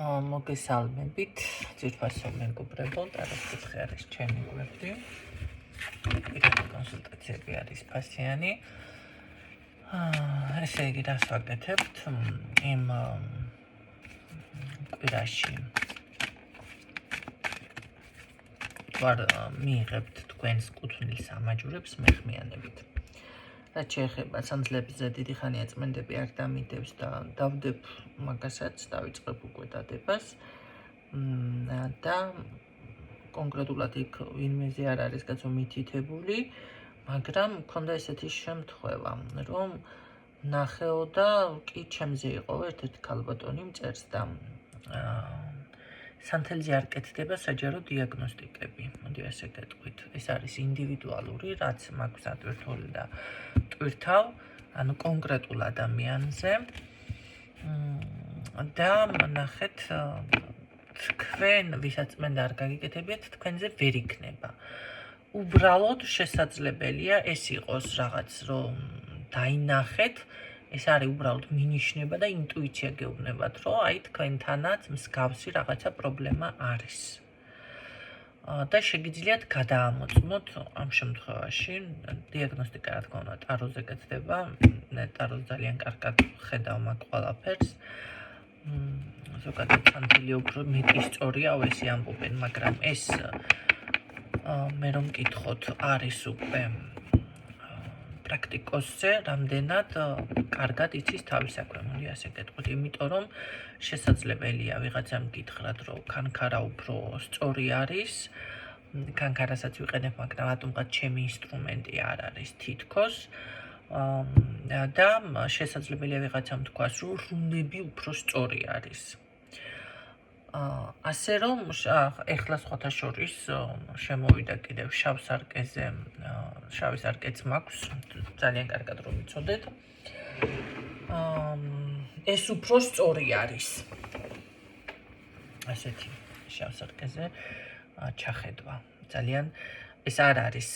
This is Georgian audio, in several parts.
მოგესალმებით, ძირფასო მეგობრებო, ტაროს კითხე არის ჩემი გვერდი. პირადი კონსულტაციები არის ფასიანი. ესე იგი, რას ვაკეთებთ იმ კვირაში? ვარ მიიღებთ თქვენს კუთვნილ სამაჯურებს მეხმიანებით. რაც შეეხება სანძლებზე დიდი ხანია წმენდები არ დამიდევს და დავდებ მაგასაც, დავიწყებ უკვე დადებას და კონკრეტულად იქ ვინმეზე არ არის კაცო მითითებული, მაგრამ მქონდა ესეთი შემთხვევა, რომ ნახეო და კი ჩემზე იყო ერთ-ერთი ქალბატონი მწერს და სანთელზე არ კეთდება საჯარო დიაგნოსტიკები. მოდი ასე გეტყვით, ეს არის ინდივიდუალური, რაც მაქვს ატვირთული და ტვირთავ, ანუ კონკრეტულ ადამიანზე. და ნახეთ, თქვენ ვისაც წმენდა არ გაგიკეთებიათ, თქვენზე ვერ იქნება. უბრალოდ შესაძლებელია ეს იყოს რაღაც, რომ დაინახეთ, ეს არის უბრალოდ მინიშნება და ინტუიცია გეუბნებათ, რომ აი თქვენთანაც მსგავსი რაღაცა პრობლემა არის. და შეგიძლიათ გადაამოწმოთ ამ შემთხვევაში დიაგნოსტიკა, რა თქმა უნდა, ტაროზე კეთდება, ტაროს ძალიან კარგად ხედავ მაგ ყველაფერს. ზოგადად სანთელი უფრო მეტი სწორია, ესე ამბობენ, მაგრამ ეს მე რომ მკითხოთ, არის უკვე პრაქტიკოსზე, რამდენად კარგად იცის თავის საქმე, მოდი ასე გეტყვით, იმიტომ რომ შესაძლებელია ვიღაცამ გითხრათ, რომ კანკარა უფრო სწორი არის, კანკარასაც ვიყენებ, მაგრამ რატომღაც ჩემი ინსტრუმენტი არ არის თითქოს და შესაძლებელია ვიღაცამ თქვას, რომ რუნები უფრო სწორი არის. ასე რომ ეხლა სხვათა შორის შემოვიდა კიდევ შავ სარკეზე, შავი სარკეც მაქვს, ძალიან კარგად რომ იცოდეთ. ეს უფრო სწორი არის. ასეთი შავ სარკეზე ჩახედვა. ძალიან ეს არ არის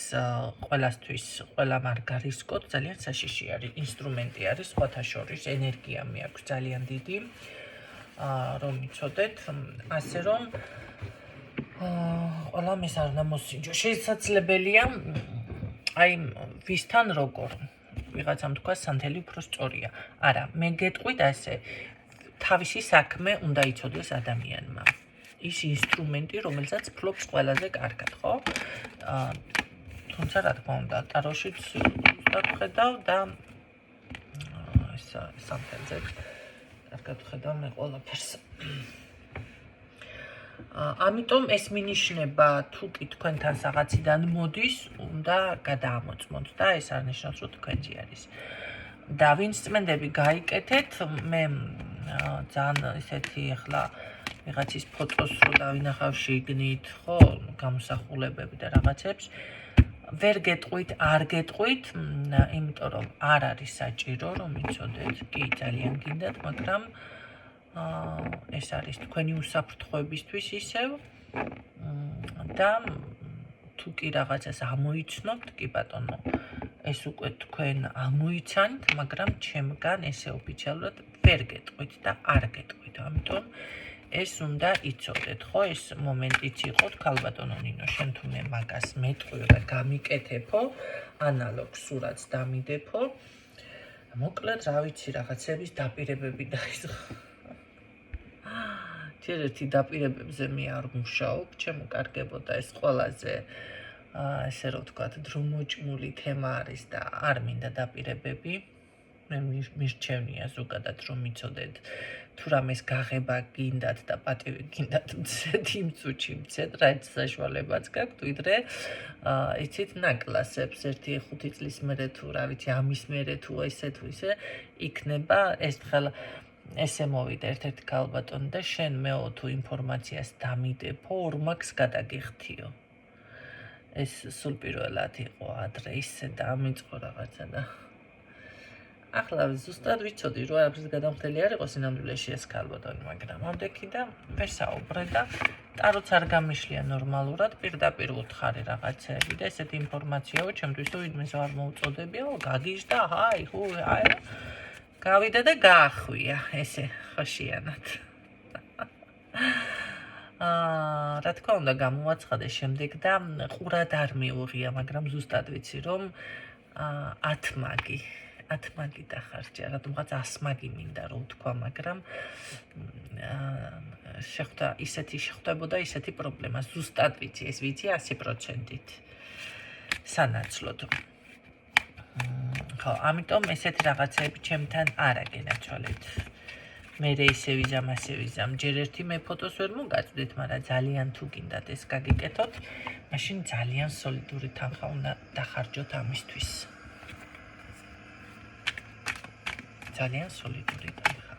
ყველასთვის, ყველა მარგარისკოთ ძალიან საშიში არის, ინსტრუმენტი არის სხვათა შორის, ენერგია მეაქვს ძალიან დიდი. რომ იცოდეთ, ასე რომ ყველამ ეს არ დამოსინჯო. შესაძლებელია აი ვისთან როგორ ვიღაცამ თქვა სანთელი უფრო სწორია. არა, მე გეტყვით ასე, თავისი საქმე უნდა იცოდეს ადამიანმა. ის ინსტრუმენტი, რომელსაც ფლობს ყველაზე კარგად, ხო? თუმცა რა თქმა უნდა, ტაროშიც ზუსტად ხედავ და ეს სანთელზე კარგად ხედავ მე ყველაფერს. ამიტომ ეს მინიშნება, თუ კი თქვენთან რაღაციდან მოდის, უნდა გადაამოწმოთ და ეს არ ნიშნავს, რომ თქვენზე არის. და ვინც წმენდები გაიკეთეთ, მე ძალიან ისეთი ახლა ვიღაცის ფოტოს რო დავინახავ შიგნით, ხო, გამოსახულებები და რაღაცებს, ვერ გეტყვით, არ გეტყვით, იმიტომ რომ არ არის საჭირო, რომ იცოდეთ, კი ძალიან გინდათ, მაგრამ ეს არის თქვენი უსაფრთხოებისთვის ისევ და თუ კი რაღაცას ამოიცნობთ, კი ბატონო, ეს უკვე თქვენ ამოიცანთ, მაგრამ ჩემგან ესე ოფიციალურად ვერ გეტყვით და არ გეტყვით, ამიტომ ეს უნდა იცოდეთ, ხო, ეს მომენტიც იყო, ქალბატონო ნინო, შენ თუ მე მაგას მეტყვი და გამიკეთებო, ანალოგ სურათს დამიდებო, მოკლედ, რა ვიცი, რაღაცების დაპირებები დაიწყო. ჯერ ერთი დაპირებებზე მე არ მუშაობ, ჩემო კარგებოდა ეს ყველაზე ესე რომ ვთქვათ, დრომოჭმული თემა არის და არ მინდა დაპირებები. მე მირჩევნია ზოგადად რომ იცოდეთ, თუ რამეს გაღება გინდათ და პატივი გინდათ მცეთ იმ წუთში მცეთ, რაც საშუალებაც გაქვთ, ვიდრე იცით ნაკლასებს 1-5 წლის მერე თუ რა ვიცი, ამის მერე თუ ესე თუ ისე იქნება ეს ხელ ესე მოვიდა ერთ-ერთი ქალბატონი და შენ მეო თუ ინფორმაციას დამიდებო, ორმაგს გადაგიხთიო. ეს სულ პირველად იყო ადრე ისე დამიწყო რაღაცა და ახლა ზუსტად ვიცოდი, რომ არაფრის გადამხდელი არ იყო სინამდვილეში ეს ქალბატონი, მაგრამ ამდექი და ვერ საუბრე და ტაროც არ გამიშლია ნორმალურად, პირდაპირ უთხარი რაღაცები და ესეთი ინფორმაციაო, ჩემთვის ვინმეს არ მოუწოდებიო, გაგიჟდა, აი, გავიდა და გაახვია, ესე ხოშიანად. რა თქმა უნდა გამოვაცხადე შემდეგ და ყურად არ მიუღია, მაგრამ ზუსტად ვიცი რომ 10 მაგი დახარჯა, რატომღაც 100 მაგი მინდა რომ ვთქვა, მაგრამ შეხვდებოდა ისეთი პრობლემა, ზუსტად ვიცი, ეს ვიცი 100%-ით სანაცვლოდ. ხო, ამიტომ ესეთი რაღაცები ჩემთან არ აგენაცვალეთ. მე ისე ვიზამ, ჯერ ერთი მე ფოტოს ვერ მოგაწვდით, მაგრამ ძალიან თუ გინდათ ეს გაგიკეთოთ, მაშინ ძალიან სოლიდური თანხა უნდა დახარჯოთ ამისთვის. ძალიან სოლიდური თანხა.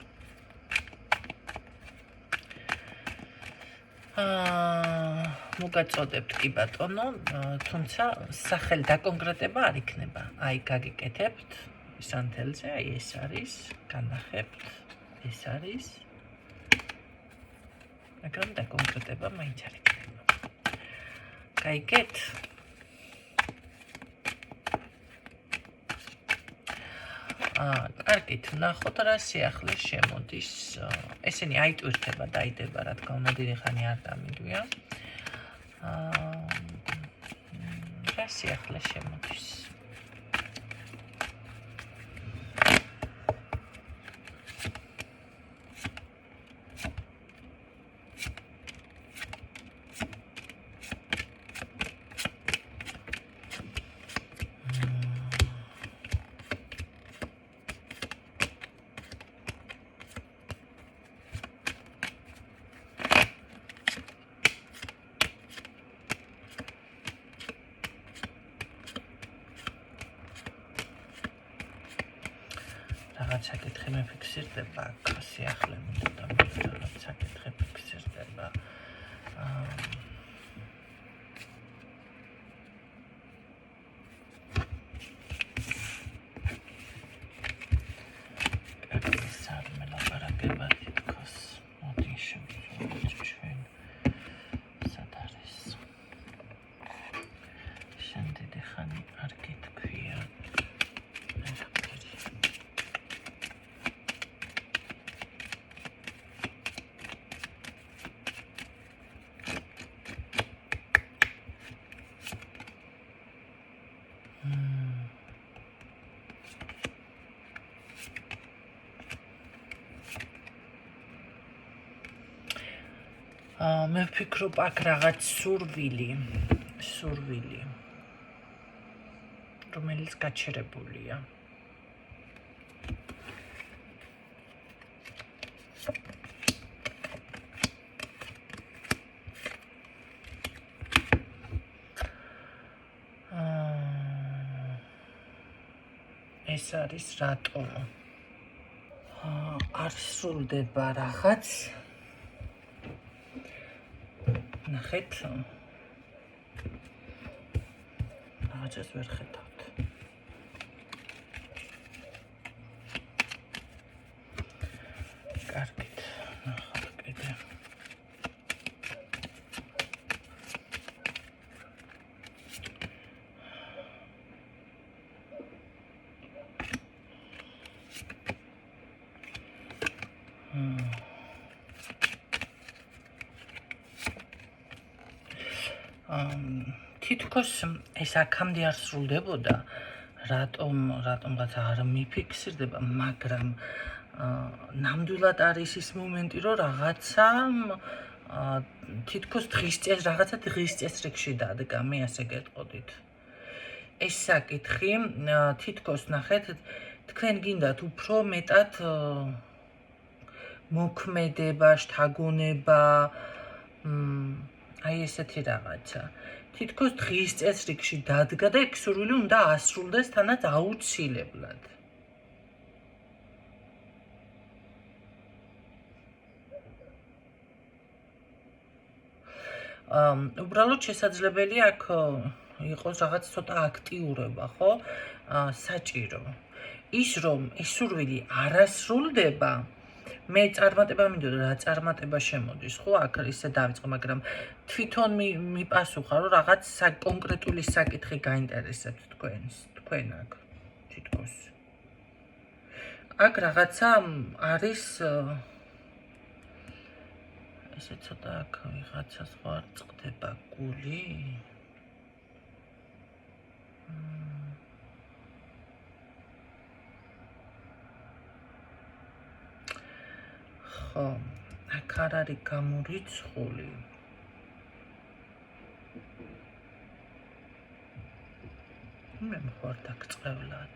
მოგაწოდებთ კი ბატონო, თუმცა სახელი დაკონკრეტება არ იქნება. აი გაგიკეთებთ სანთელზე, აი ეს არის, განახებთ. ეს არის, მაგრამ დაკონკრეტება მაინც არ იქნება. გაიგეთ? კარგით, ნახოთ რა სიახლე შემოდის. ესენი აიტვირთება, დაიდება, რა თქმა უნდა, დიდი ხანი არ დამიგვია. რა სიახლე შემოდის. რაღაც საკითხი მეფიქსირდება, სიახლე მინდა რაღაც საკითხი ფიქსირდება. მე ვფიქრობ აქ რაღაც სურვილი, რომელიც გაჩერებულია. ეს არის რატომ? არ სრულდება რაღაც. ნახეთ. რაღაცას ვერ ხედავთ. კარგით, ნახავთ კიდე. თითქოს ეს აქამდე არ სრულდებოდა, რატომღაც არ მიფიქსირდება, მაგრამ ნამდვილად არის ის მომენტი, რომ რაღაცა თითქოს დღის წესრიგში დადგა, მე ასე გეტყოდით. ეს საკითხი თითქოს ნახეთ, თქვენ გინდათ უფრო მეტად მოქმედება, შთაგონება, აი ესეთი რაღაცა. თითქოს დღის წესრიგში დადგა და ეგ სურვილი უნდა ასრულდეს თანაც აუცილებლად. უბრალოდ შესაძლებელია აქ იყოს რაღაც ცოტა აქტიურობა, ხო? საჭირო. ის რომ ეს სურვილი არ ასრულდება, მე წარმატება მინდოდა, რა წარმატება შემოდის, ხო? აქ ისე დავიწყო, მაგრამ თვითონ მიპასუხა, რომ რაღაც კონკრეტული საკითხი გაინტერესებთ თქვენ აქ თითქოს. აქ რაღაცა არის ესე ცოტა აქ ვიღაცას ხო არ წყდება გული? ხო, აქ არ არის გამორიცხული. მე მხარ დაგწყევლად.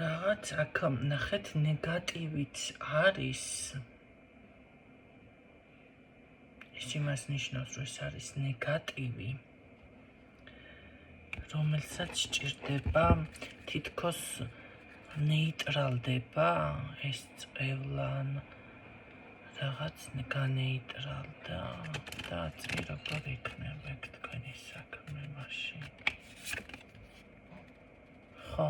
რაღაც აქ ნახეთ ნეგატივიც არის. ის იმას ნიშნავს, რომ ეს არის ნეგატივი, რომელსაც სჭირდება თითქოს ნეიტრალდება ეს წევლან რაღაც განეიტრალდა და წირობად იქნება ეგ თქვენი საქმე მაშინ. ხო.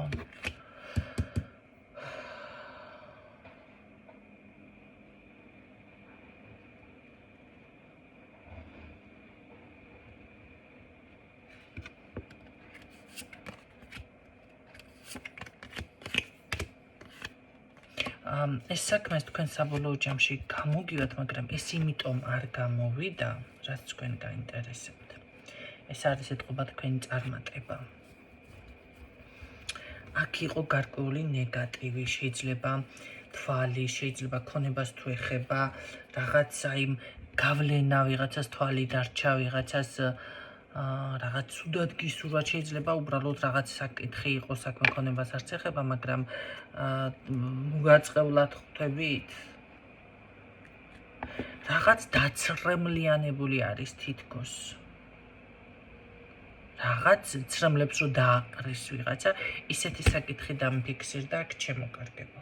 ეს საქმე თქვენ საბოლოო ჯამში გამოგივათ, მაგრამ ეს იმიტომ არ გამოვიდა, რაც თქვენ გაინტერესებთ. ეს არის ეთყობა თქვენი წარმატება. აქ იყო გარკვეული ნეგატივი, შეიძლება თვალი, შეიძლება ქონებას თუ ეხება, რაღაც აი გავლენა, ვიღაცას თვალი დარჩა, ვიღაცას რაღაც სუდად გისურვა, შეიძლება უბრალოდ რაღაც საკითხი იყოს, საქმე ქონებას არც ეხება, მაგრამ მოგაწყევლად ხვდებით? რაღაც დაცრემლიანებული არის თითქოს. რაღაც ცრემლებს რო დააყრის ვიღაცა, ისეთი საკითხი დამიფიქსირდა აქ ჩემო კარგებო.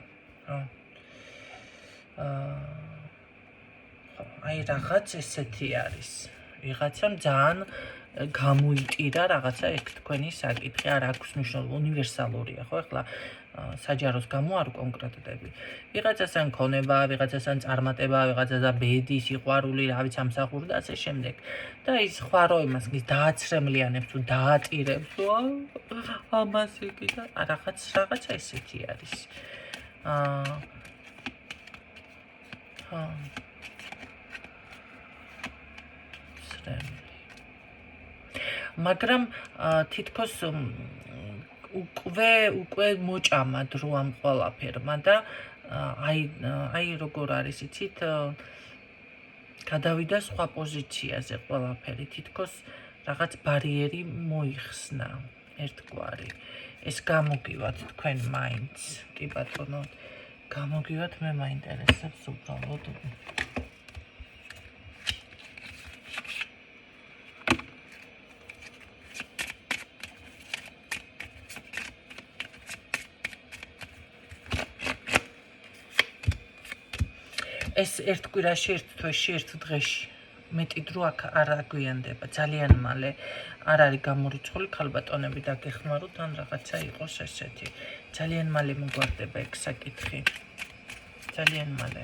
აი რაღაც ესეთი არის. ვიღაცამ ძალიან გამოიტირა რაღაცა ეგ თქვენი საკითხი, არ აქვს მნიშვნელობა, უნივერსალურია, ხო? ეხლა საჯაროს გამო არ კონკრეტდები. ვიღაცას ან ქონება, ვიღაცას ან წარმატება, ვიღაცას ბედი, სიყვარული, რა ვიცი, ამსახური და ასე შემდეგ. და ის სხვა რო იმას დააცრემლიანებს თუ დაატირებს, ამას იგი და რაღაცა ესეთი არის. მაგრამ თითქოს უკვე მოჭამა დრო ამ ყველაფერმა და აი როგორ არის იცით, გადავიდა სხვა პოზიციაზე ყველაფერი, თითქოს რაღაც ბარიერი მოიხსნა ერთგვარი. ეს გამოგივათ თქვენ მაინც, კი ბატონო, გამოგივათ, მე მაინტერესებს უბრალოდ. ეს ერთ კვირაში, ერთ თვეში, ერთ დღეში. მეტი დრო აქ არ აგვიანდება, ძალიან მალე არ არის გამორიცხული, ქალბატონები დაგეხმაროთ, ან რაღაცა იყოს ესეთი. ძალიან მალე მოგვარდება ეგ საკითხი. ძალიან მალე.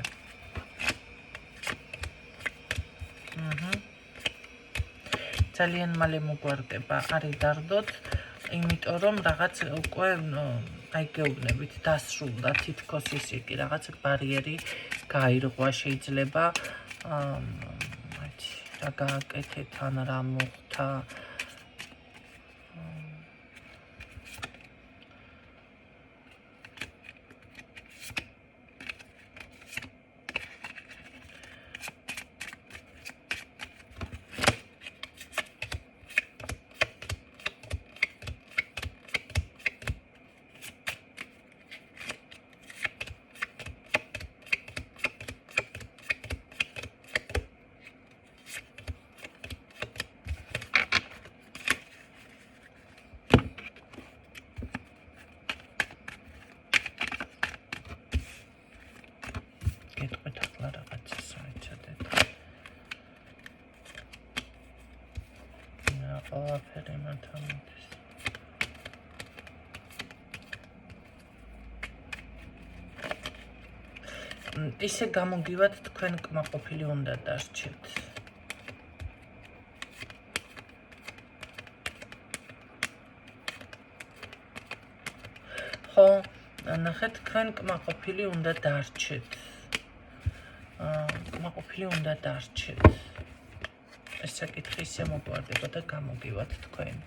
ძალიან მალე მოგვარდება, არის დარდოთ, იმიტომ რომ რაღაც უკვე აი გეუბნებით, დასრულდა თითქოს ის იგი, რაღაც ბარიერი გაირღვა, შეიძლება რა გააკეთეთ, ან რა მოხდა. ისე გამოგივათ თქვენ კმაყოფილი უნდა დარჩეთ. ხო, ნახეთ, თქვენ კმაყოფილი უნდა დარჩეთ. კმაყოფილი უნდა დარჩეთ. ეს საკითხი ისე მოგვარდება და გამოგივათ თქვენ.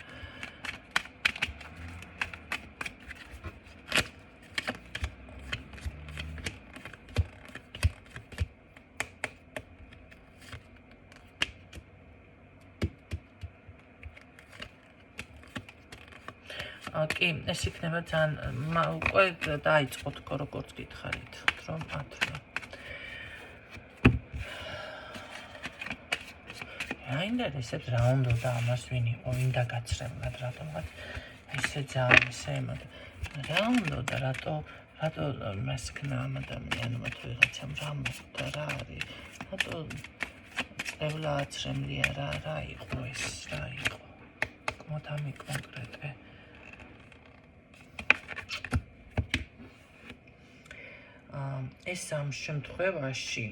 კი, ეს იქნება ძალიან უკვე დაიწყოთ როგორც გითხარით, რომ ათვლა. აინტერესებს რა უნდა და ამას ვინ იყო, ვინ დაგაცრემლად, რატომღაც ისე ძალიან ისე ემოთ. რა უნდა და რატო მას ქნა ამ ადამიანმა თუ ვიღაცამ რა მოხდა, რა არის, რატო წევლა აცრემლია, რა იყო ეს, რა იყო. მოთამი კონკრეტე. ეს ამ შემთხვევაში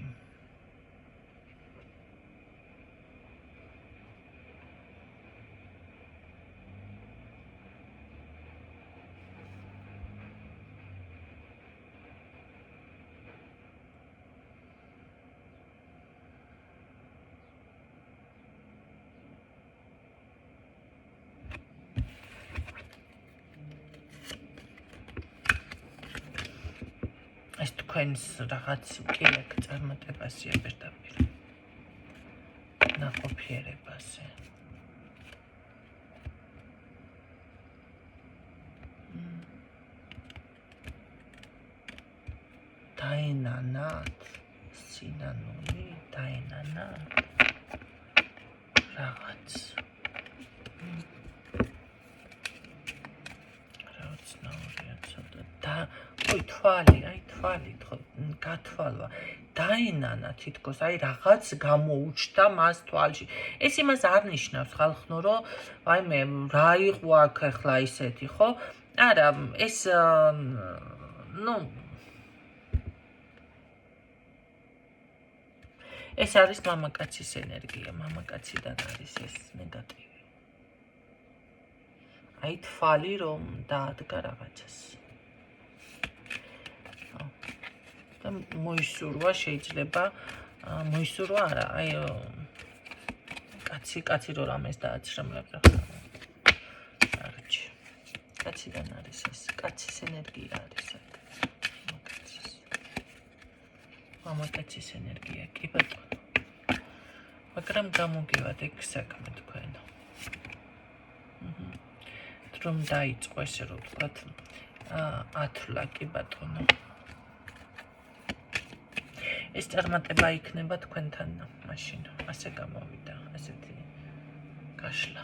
ეს თქვენს რაღაც კილეკ წარმატებასია პირდაპირ ნაყოფიერებაზე. დაენანათ სინანული, დაენანათ რაღაც. რაღაც ნაურია ცოტა და თვალი, გათვალვა. დაენანა თითქოს, რაღაც გამოუჩნდა მას თვალში. ეს იმას არ ნიშნავს ხალხნო, რომ მე რა იყო აქ ახლა ისეთი, ხო? არა, ეს ეს არის მამაკაცის ენერგია, მამაკაციდან არის ეს ნეგატივი. თვალი რომ დაადგა რაღაცას. და მოისურვა შეიძლება, მოისურვა არა, კაცი რო რამეს დააცრემლებდა. არჩი. კაციდან არის ეს, კაცის ენერგია არის აქ. მამაკაცის ენერგია, კი ბატონო. მაგრამ გამოგივათ ეგ საქმე თქვენ. რომ დაიწყო ესე რომ ვთქვათ, ათვლა, კი ბატონო. ეს წარმატება იქნება თქვენთან, მაშინ ასე გამოვიდა, ასეთი გაშლა.